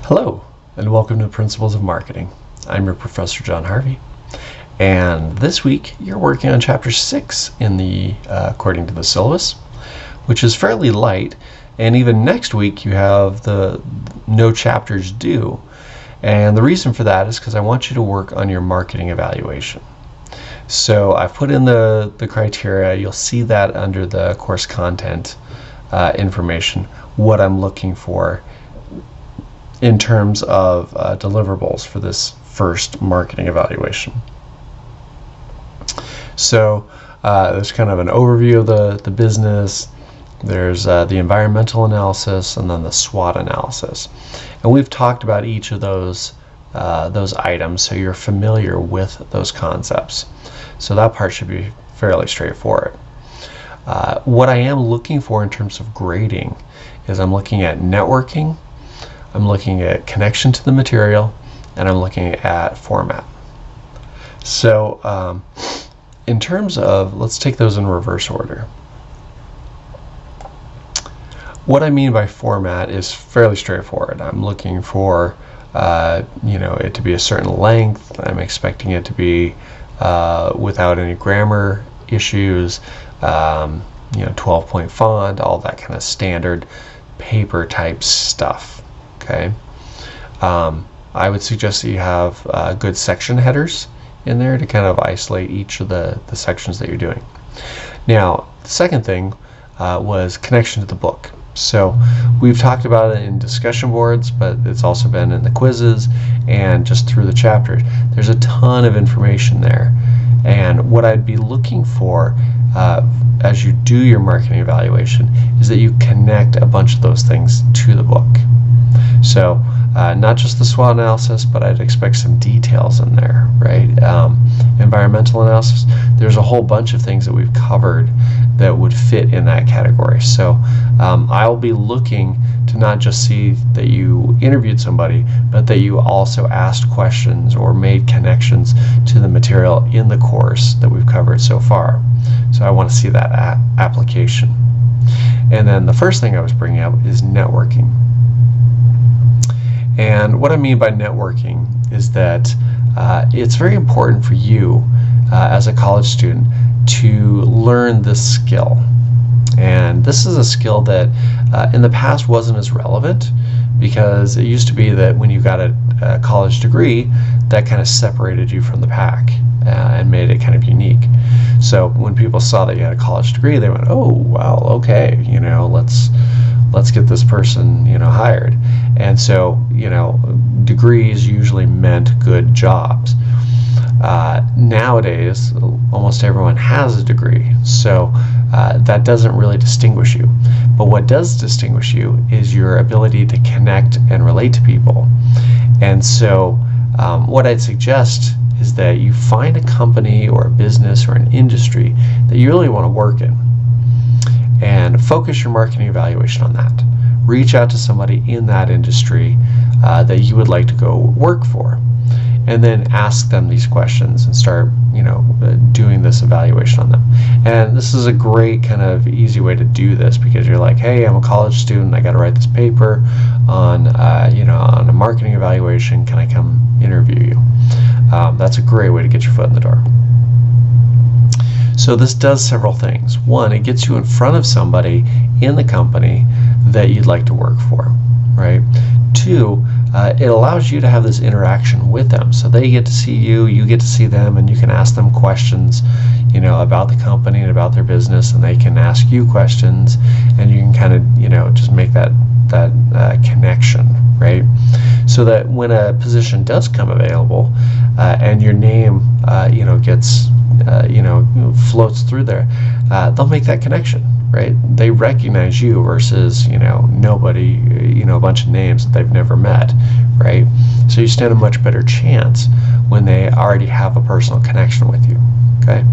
Hello, and welcome to Principles of Marketing. I'm your Professor John Harvey, and this week you're working on Chapter 6 in the according to the syllabus, which is fairly light, and even next week you have the no chapters due. And the reason for that is because I want you to work on your marketing evaluation. So I've put in the criteria. You'll see that under the course content information, what I'm looking for in terms of deliverables for this first marketing evaluation. So there's kind of an overview of the business. There's the environmental analysis, and then the SWOT analysis. And we've talked about each of those items, so you're familiar with those concepts. So that part should be fairly straightforward. What I am looking for in terms of grading is I'm looking at networking, I'm looking at connection to the material, and I'm looking at format. So in terms of, let's take those in reverse order. What I mean by format is fairly straightforward. I'm looking for it to be a certain length. I'm expecting it to be without any grammar issues, 12-point font, all that kind of standard paper type stuff. Okay. I would suggest that you have good section headers in there to kind of isolate each of the sections that you're doing. Now, the second thing was connection to the book. So we've talked about it in discussion boards, but it's also been in the quizzes and just through the chapters. There's a ton of information there. And what I'd be looking for as you do your marketing evaluation is that you connect a bunch of those things to the book. So not just the SWOT analysis, but I'd expect some details in there, right? Environmental analysis, there's a whole bunch of things that we've covered that would fit in that category. So I'll be looking to not just see that you interviewed somebody, but that you also asked questions or made connections to the material in the course that we've covered so far. So I want to see that application. And then the first thing I was bringing up is networking. And what I mean by networking is that it's very important for you as a college student to learn this skill. And this is a skill that in the past wasn't as relevant, because it used to be that when you got a college degree, that kind of separated you from the pack and made it kind of unique. So when people saw that you had a college degree, they went, oh, wow, okay, let's get this person, hired. And so, degrees usually meant good jobs. Nowadays, almost everyone has a degree, so that doesn't really distinguish you. But what does distinguish you is your ability to connect and relate to people. And so what I'd suggest is that you find a company or a business or an industry that you really want to work in, and focus your marketing evaluation on that. Reach out to somebody in that industry that you would like to go work for, and then ask them these questions and start doing this evaluation on them. And this is a great kind of easy way to do this, because you're like, hey, I'm a college student, I got to write this paper on on a marketing evaluation, can I come interview you? That's a great way to get your foot in the door. So this does several things. One, it gets you in front of somebody in the company that you'd like to work for, right? Two, it allows you to have this interaction with them. So they get to see you, you get to see them, and you can ask them questions, about the company and about their business, and they can ask you questions, and you can kind of, just make that connection, right? So that when a position does come available, and your name, gets, floats through there, they'll make that connection, right? They recognize you versus, nobody, a bunch of names that they've never met, right? So you stand a much better chance when they already have a personal connection with you, okay?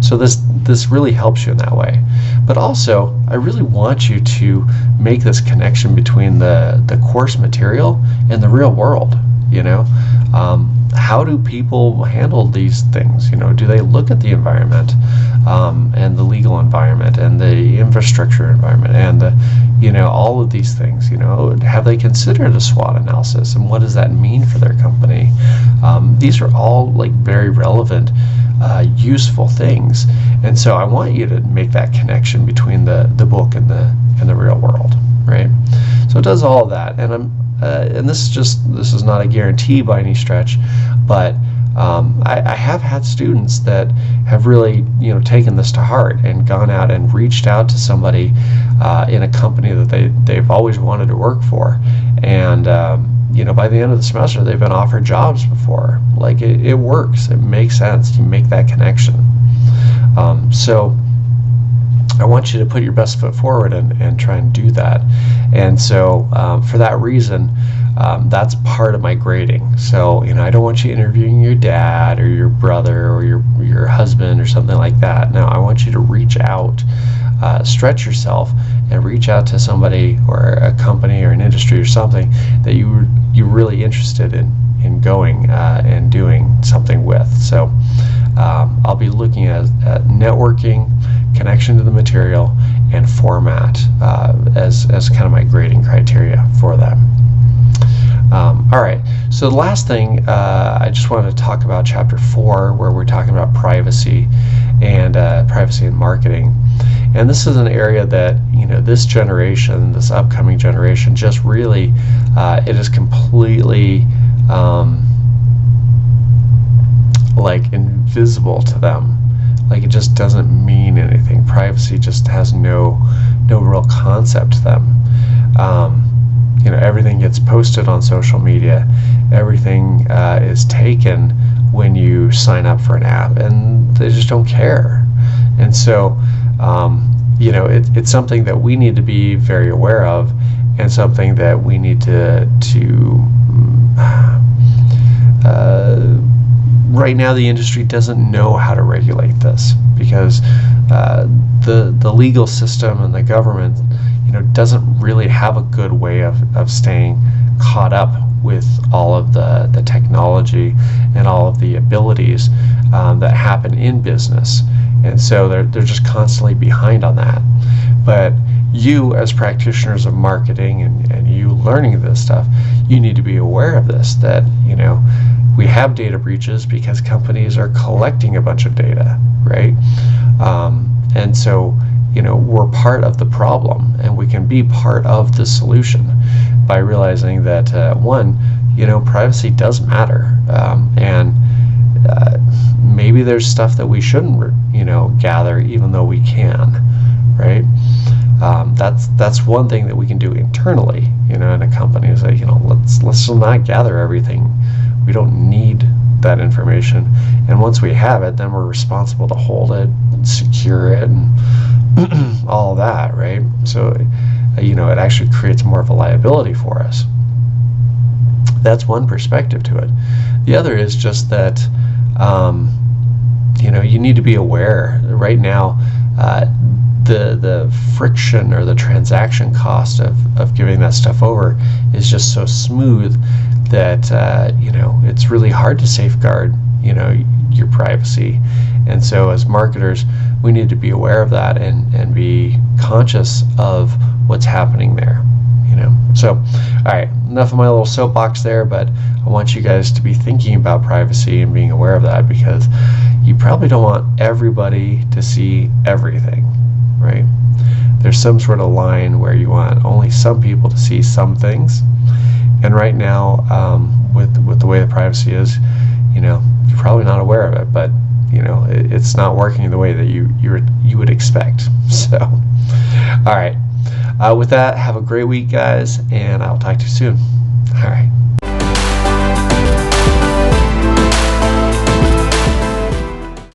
So this really helps you in that way. But also, I really want you to make this connection between the course material and the real world, how do people handle these things? Do they look at the environment, and the legal environment and the infrastructure environment and all of these things? Have they considered a SWOT analysis, and what does that mean for their company? These are all like very relevant, useful things, and so I want you to make that connection between the book and the real world, right? So it does all of that, and this is not a guarantee by any stretch, but I have had students that have really taken this to heart and gone out and reached out to somebody in a company that they've always wanted to work for, and by the end of the semester they've been offered jobs before. Like it works, it makes sense, you make that connection. So I want you to put your best foot forward and try and do that. And so for that reason, that's part of my grading. So I don't want you interviewing your dad or your brother or your husband or something like that. No, I want you to reach out, stretch yourself, and reach out to somebody or a company or an industry or something that you're really interested in going and doing something with. So I'll be looking at networking, connection to the material, and format as kind of my grading criteria for that. All right, so the last thing, I just wanted to talk about chapter 4, where we're talking about privacy and marketing. And this is an area that this generation, this upcoming generation, just really it is completely like invisible to them. Like it just doesn't mean anything. Privacy just has no real concept to them. Everything gets posted on social media. Everything is taken when you sign up for an app, and they just don't care. And so, it's something that we need to be very aware of, and something that we need to right now the industry doesn't know how to regulate this, because the legal system and the government doesn't really have a good way of staying caught up with all of the technology and all of the abilities that happen in business, and so they're just constantly behind on that. But you, as practitioners of marketing and you learning this stuff, you need to be aware of this, that we have data breaches because companies are collecting a bunch of data, right? And so we're part of the problem, and we can be part of the solution by realizing that privacy does matter, and maybe there's stuff that we shouldn't gather, even though we can, right? That's one thing that we can do internally, in a company, is like, let's not gather everything. We don't need that information, and once we have it, then we're responsible to hold it, secure it, and all that, right? So it actually creates more of a liability for us. That's one perspective to it. The other is just that you need to be aware right now. The friction or the transaction cost of giving that stuff over is just so smooth that it's really hard to safeguard your privacy. And so as marketers, we need to be aware of that and be conscious of what's happening there. So all right, enough of my little soapbox there, but I want you guys to be thinking about privacy and being aware of that, because you probably don't want everybody to see everything, right? There's some sort of line where you want only some people to see some things, and right now with the way the privacy is, you're probably not aware of it, but it's not working the way that you would expect. So all right, with that, have a great week, guys, and I'll talk to you soon. All right.